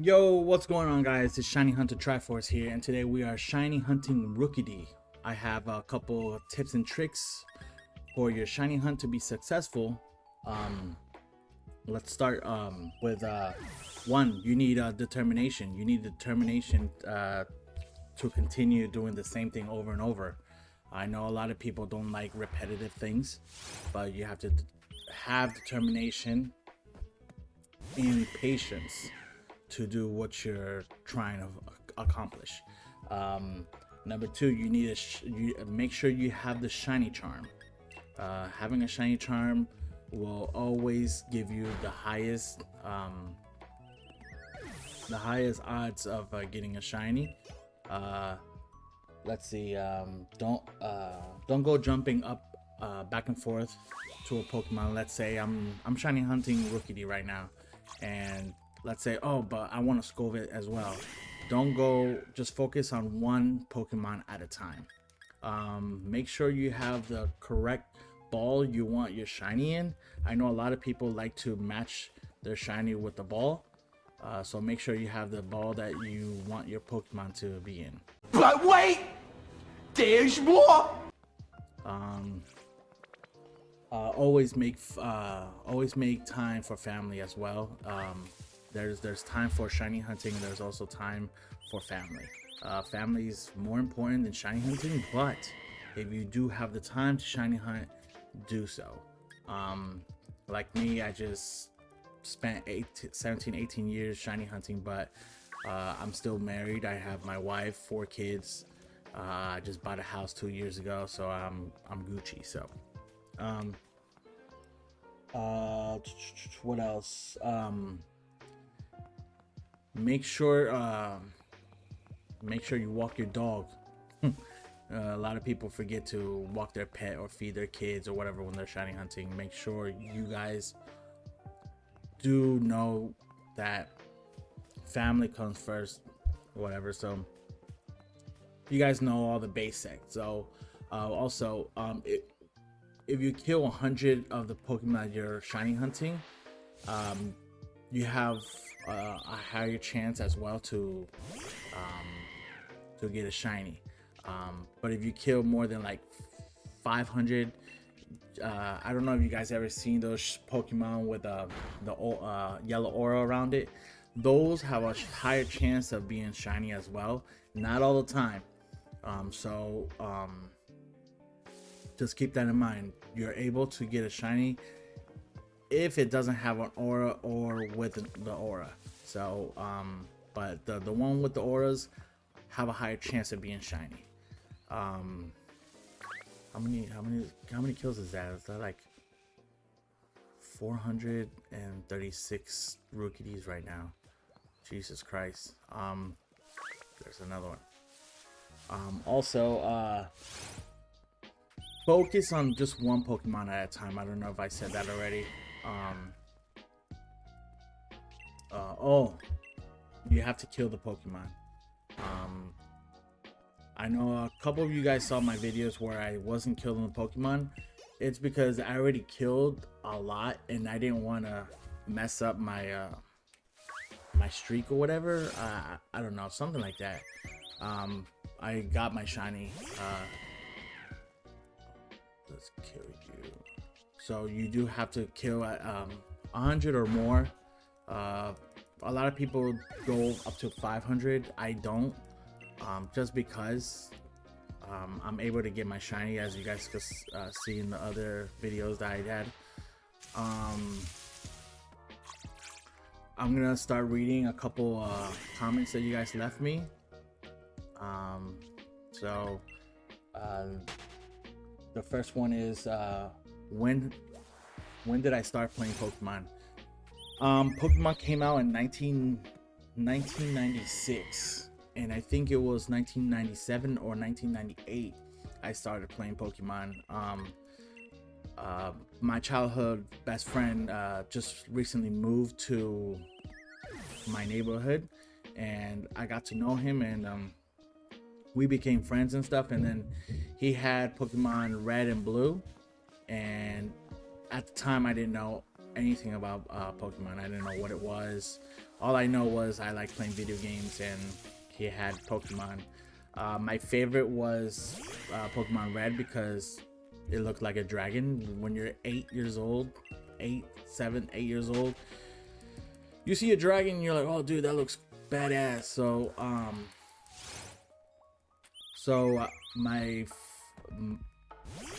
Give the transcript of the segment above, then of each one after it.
Yo, what's going on, guys? It's Shiny Hunter Triforce here, and today we are shiny hunting Rookidee. I have a couple tips and tricks for your shiny hunt to be successful. Let's start with one. You need determination. You need determination to continue doing the same thing over and over. I know a lot of people don't like repetitive things, but you have to have determination and patience to do what you're trying to accomplish. Number two, you need to make sure you have the shiny charm. Having a shiny charm will always give you the highest odds of getting a shiny. Let's see. Don't go jumping up back and forth to a Pokemon. Let's say I'm shiny hunting Rookidee right now, and let's say, oh, but I want to scope it as well. Don't go, just focus on one Pokemon at a time. Make sure you have the correct ball you want your shiny in. I know a lot of people like to match their shiny with the ball. So make sure you have the ball that you want your Pokemon to be in. But wait, there's more. Always make time for family as well. There's time for shiny hunting. There's also time for family. Family is more important than shiny hunting, but if you do have the time to shiny hunt, do so. Like me, I just spent 17, 18 years shiny hunting, but I'm still married. I have my wife, 4 kids. I just bought a house 2 years ago, so I'm Gucci. So, what else? Make sure you walk your dog. A lot of people forget to walk their pet or feed their kids or whatever when they're shiny hunting. Make sure you guys do know that family comes first, whatever. So you guys know all the basics. So also, if you kill 100 of the Pokemon you're shiny hunting, you have a higher chance as well to get a shiny. But if you kill more than like 500, I don't know if you guys ever seen those Pokemon with the yellow aura around it. Those have a higher chance of being shiny as well. Not all the time. Just keep that in mind. You're able to get a shiny if it doesn't have an aura or with the aura. So but the one with the auras have a higher chance of being shiny. How many kills is that? Is that like 436 Rookidees right now? Jesus Christ. There's another one. Also, focus on just one Pokemon at a time. I don't know if I said that already. Oh, you have to kill the Pokemon. I know a couple of you guys saw my videos where I wasn't killing the Pokemon. It's because I already killed a lot and I didn't want to mess up my my streak or whatever. I don't know, something like that. I got my shiny. Let's kill you. So you do have to kill at 100 or more. A lot of people go up to 500. I don't, just because I'm able to get my shiny, as you guys could see in the other videos that I had. I'm gonna start reading a couple comments that you guys left me. The first one is when did I start playing Pokemon? Pokemon came out in 1996, and I think it was 1997 or 1998 I started playing Pokemon. My childhood best friend just recently moved to my neighborhood, and I got to know him, and we became friends and stuff. And then he had Pokemon Red and Blue, and at the time I didn't know anything about Pokemon. I didn't know what it was, all I know was I like playing video games, and he had Pokemon. My favorite was Pokemon Red because it looked like a dragon. When you're 8 years old, 8 years old, you see a dragon and you're like, oh dude, that looks badass. So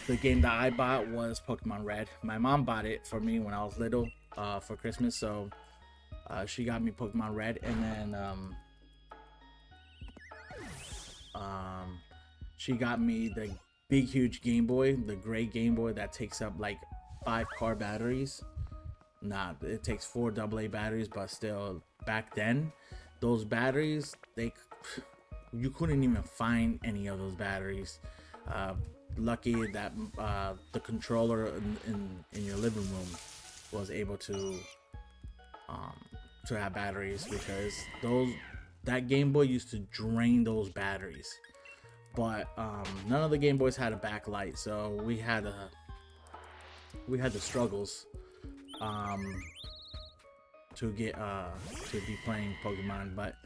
the game that I bought was Pokemon Red. My mom bought it for me when I was little for Christmas, so she got me Pokemon Red, and then she got me the big huge Game Boy, the gray Game Boy that takes up like 5 car batteries. Nah, it takes 4 AA batteries, but still, back then those batteries, you couldn't even find any of those batteries. Lucky that the controller in your living room was able to have batteries, because that Game Boy used to drain those batteries. But none of the Game Boys had a backlight, so we had the struggles to be playing Pokemon. But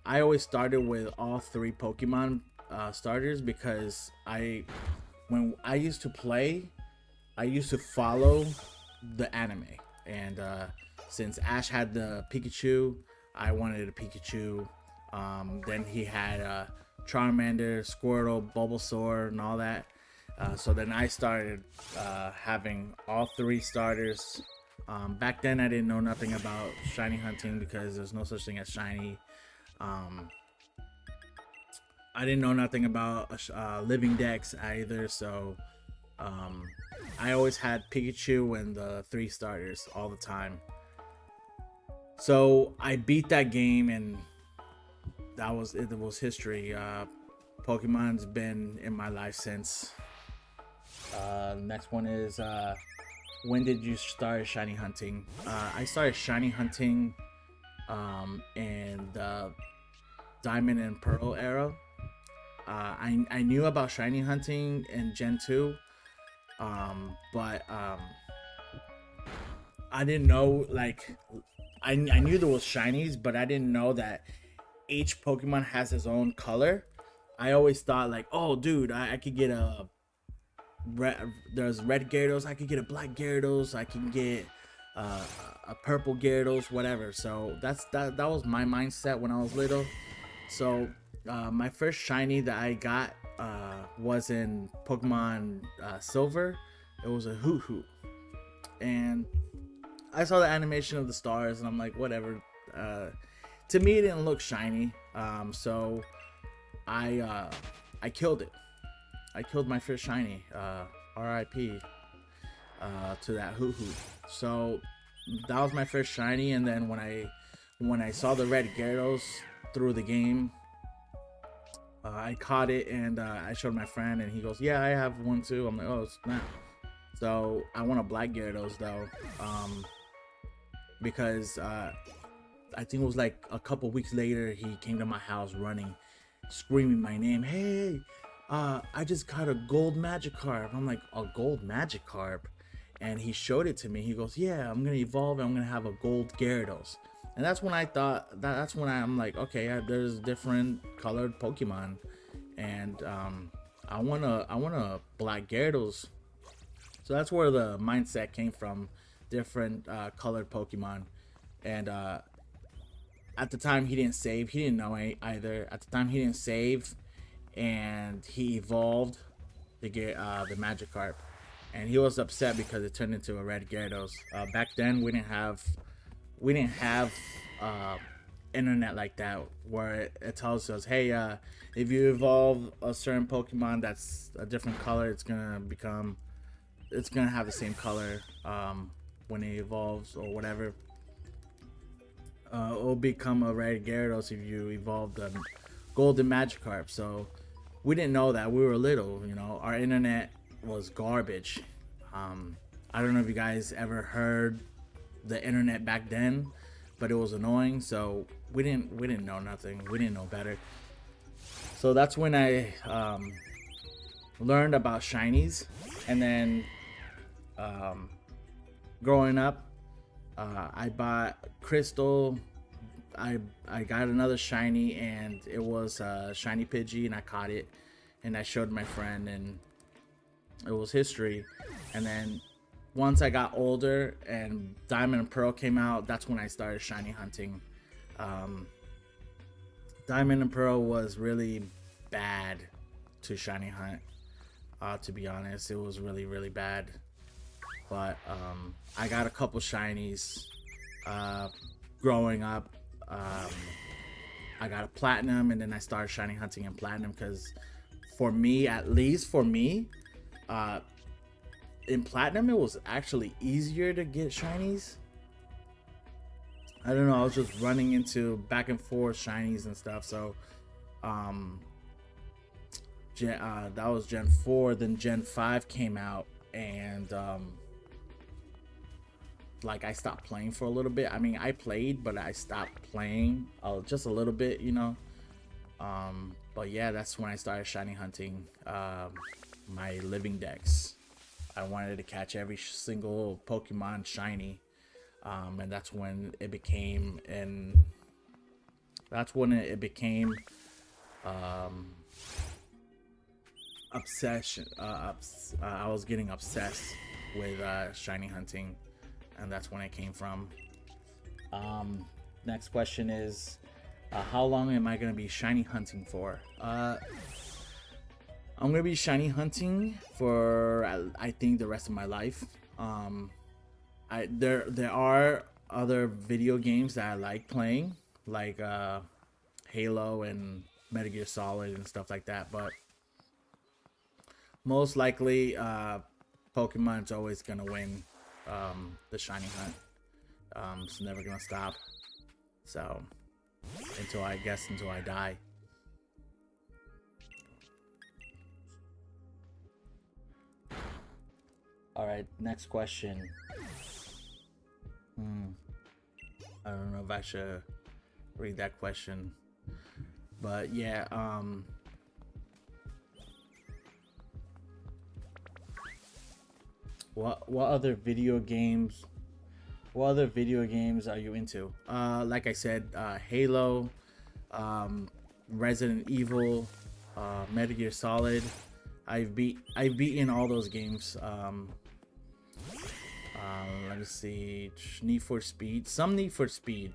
I always started with all 3 Pokemon starters, because when I used to play, I used to follow the anime, and since Ash had the Pikachu, I wanted a Pikachu. Then he had Charmander, Squirtle, Bulbasaur, and all that. So then I started having all 3 starters. Back then I didn't know nothing about shiny hunting, because there's no such thing as shiny. I didn't know nothing about living decks either, so I always had Pikachu and the 3 starters all the time. So I beat that game, and it was history. Pokemon's been in my life since. Next one is when did you start shiny hunting? I started shiny hunting in the Diamond and Pearl era. I knew about shiny hunting in Gen 2, but I didn't know, like, I knew there was shinies, but I didn't know that each Pokemon has its own color. I always thought, like, oh dude, I could get there's red Gyarados, I could get a black Gyarados, I can get a purple Gyarados, whatever. So that was my mindset when I was little. So my first shiny that I got was in Pokemon Silver. It was a Hoot, and I saw the animation of the stars, and I'm like, whatever. To me, it didn't look shiny, so I killed it. I killed my first shiny. R.I.P. To that Hoot. So that was my first shiny, and then when I saw the red Gyarados through the game, I caught it, and I showed my friend, and he goes, yeah, I have one too. I'm like, oh snap. So I want a black Gyarados though, because I think it was like a couple weeks later, he came to my house running, screaming my name. Hey, I just got a gold Magikarp. I'm like, a gold Magikarp? And he showed it to me. He goes, yeah, I'm gonna evolve and I'm gonna have a gold Gyarados. And that's when I thought, that's when I'm like, okay, there's different colored Pokemon, and I want a black Gyarados. So that's where the mindset came from, different colored Pokemon. And at the time, he didn't save. He didn't know either. At the time, he didn't save, and he evolved the Magikarp. And he was upset because it turned into a red Gyarados. Back then, we didn't have internet like that, where it tells us, hey, if you evolve a certain Pokemon that's a different color, it's gonna have the same color when it evolves or whatever. It'll become a red Gyarados if you evolve the golden Magikarp. So we didn't know that. We were little, you know. Our internet was garbage. I don't know if you guys ever heard the internet back then, but it was annoying. So we didn't know nothing. We didn't know better. So that's when I learned about shinies. And then growing up, I bought Crystal. I got another shiny, and it was shiny Pidgey, and I caught it, and I showed my friend, and it was history. And then once I got older and Diamond and Pearl came out, that's when I started shiny hunting. Diamond and Pearl was really bad to shiny hunt. To be honest, it was really bad. But I got a couple shinies growing up. I got a platinum, and then I started shiny hunting in platinum because, for me, at least for me, in platinum it was actually easier to get shinies. I don't know, I was just running into back and forth shinies and stuff. So that was Gen 4. Then Gen 5 came out, and like I stopped playing for a little bit. I mean, I played, but I stopped playing just a little bit, you know. But yeah, that's when I started shiny hunting my living dex. I wanted to catch every single Pokemon shiny, and that's when it became obsession. I was getting obsessed with shiny hunting, and that's when it came from. Next question is, how long am I gonna be shiny hunting for? I'm gonna be shiny hunting for I think the rest of my life. There are other video games that I like playing, like Halo and Metal Gear Solid and stuff like that, but most likely Pokemon's always gonna win the shiny hunt. It's never gonna stop. So until I die. All right, next question. I don't know if I should read that question, but yeah. What other video games? What other video games are you into? Like I said, Halo, Resident Evil, Metal Gear Solid. I've beaten all those games. Let me see. Need for Speed. Some Need for Speed.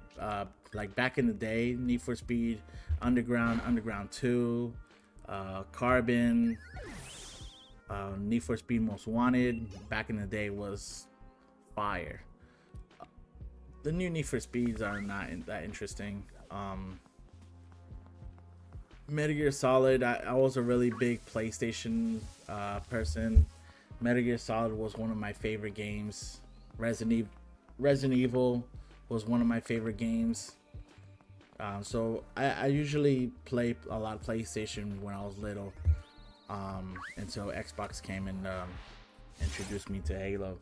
Like back in the day, Need for Speed Underground, Underground 2, Carbon, Need for Speed Most Wanted. Back in the day was fire. The new Need for Speeds are not that interesting. Metal Gear Solid, I was a really big PlayStation person. Metal Gear Solid was one of my favorite games. Resident Evil was one of my favorite games. So I usually play a lot of PlayStation when I was little, until Xbox came and introduced me to Halo.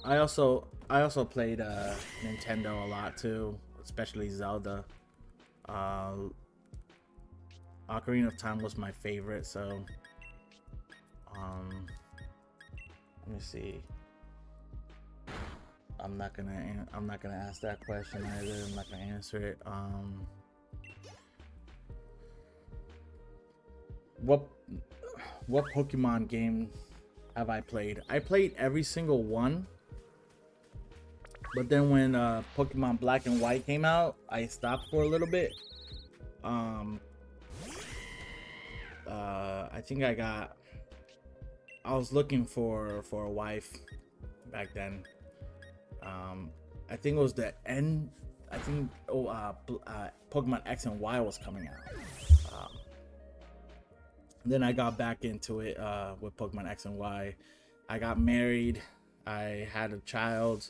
I also played Nintendo a lot too, especially Zelda. Ocarina of Time was my favorite, so let me see. I'm not gonna ask that question either. I'm not gonna answer it. What Pokemon game have I played? I played every single one. But then when Pokemon Black and White came out, I stopped for a little bit. I think I was looking for a wife back then. I think it was the end. I think Pokemon X and Y was coming out. Then I got back into it with Pokemon X and Y. I got married. I had a child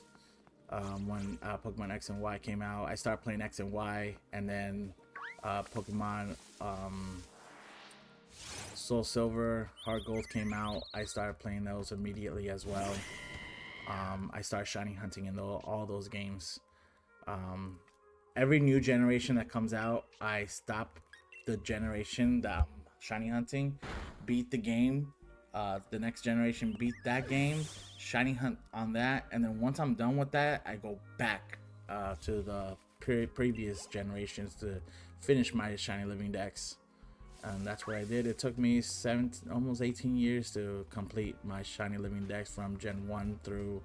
when Pokemon X and Y came out. I started playing X and Y, and then Pokemon Soul Silver, Heart Gold came out. I started playing those immediately as well. I started shiny hunting in all those games. Every new generation that comes out, I stop the generation that I'm shiny hunting, beat the game, the next generation, beat that game, shiny hunt on that, and then once I'm done with that, I go back to the previous generations to finish my shiny living dex. And that's what I did. It took me almost 18 years to complete my shiny living dex from Gen 1 through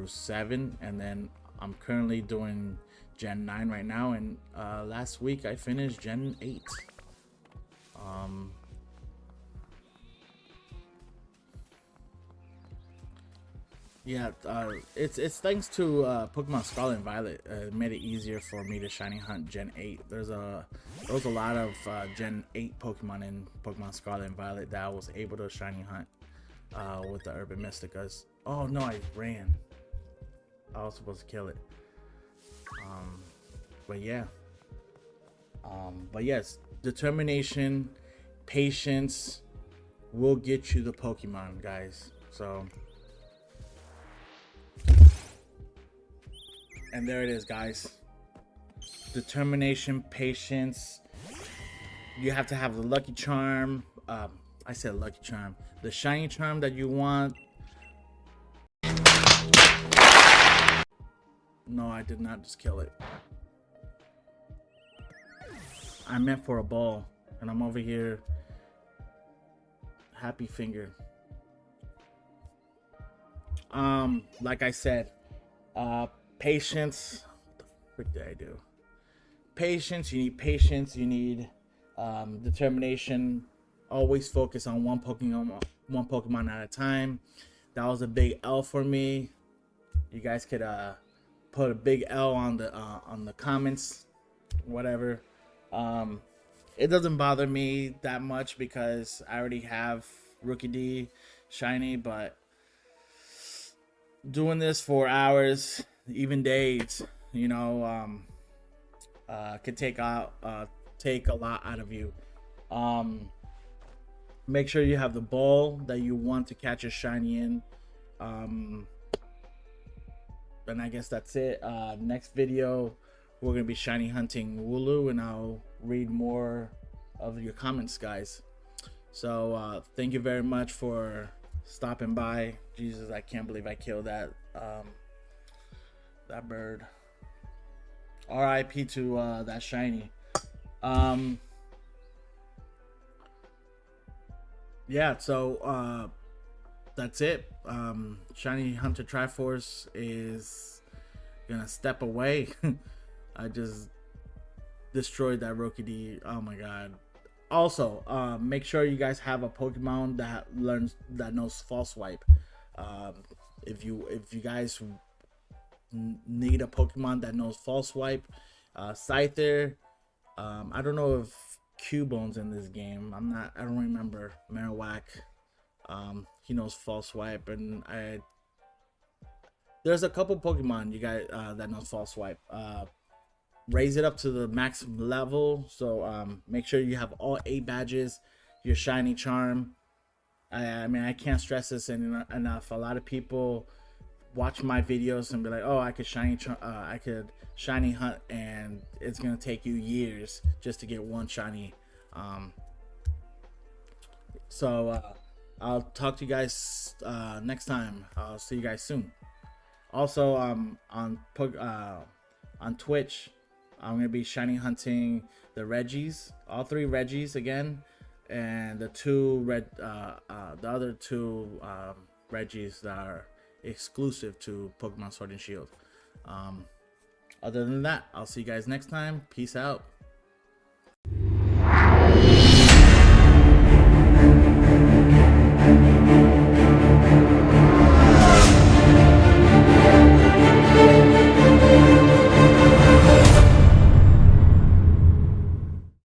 7, and then I'm currently doing Gen 9 right now, and last week I finished Gen 8. Yeah, it's thanks to Pokemon Scarlet and Violet. It made it easier for me to shiny hunt Gen 8. There was a lot of Gen 8 Pokemon in Pokemon Scarlet and Violet that I was able to shiny hunt with the Urban Mysticas. Oh no, I ran. I was supposed to kill it. But yeah. But yes, determination, patience will get you the Pokemon, guys. So. And there it is, guys. Determination, patience. You have to have the lucky charm. I said lucky charm. The shiny charm that you want. No, I did not just kill it. I meant for a ball. And I'm over here. Happy finger. Like I said, patience. What the frick did I do? Patience. You need patience. You need determination. Always focus on one Pokemon at a time. That was a big L for me. You guys could put a big L on the comments, whatever. It doesn't bother me that much because I already have Rookidee shiny, but doing this for hours, even days, you know, could take a lot out of you. Make sure you have the ball that you want to catch a shiny in. And I guess that's it. Next video, we're gonna be shiny hunting Wooloo, and I'll read more of your comments, guys. So thank you very much for stopping by. Jesus, I can't believe I killed that bird. RIP to that shiny. Yeah, so that's it. Shiny Hunter Triforce is gonna step away. I just destroyed that Rookidee. Oh my god. Also, make sure you guys have a Pokemon that knows False Swipe. If you guys need a Pokemon that knows False Swipe, Scyther. I don't know if Cubone's in this game. I don't remember. Marowak. He knows False Swipe, and there's a couple Pokemon you guys that knows False Swipe. Raise it up to the max level, so make sure you have all 8 badges, your shiny charm. I mean, I can't stress this enough. A lot of people watch my videos and be like, oh, I could shiny hunt, and it's gonna take you years just to get one shiny. So I'll talk to you guys next time. I'll see you guys soon. Also, on Twitch, I'm gonna be shiny hunting the Reggies, all 3 Reggies again, and the other two Reggies that are exclusive to Pokemon Sword and Shield. Other than that, I'll see you guys next time. Peace out.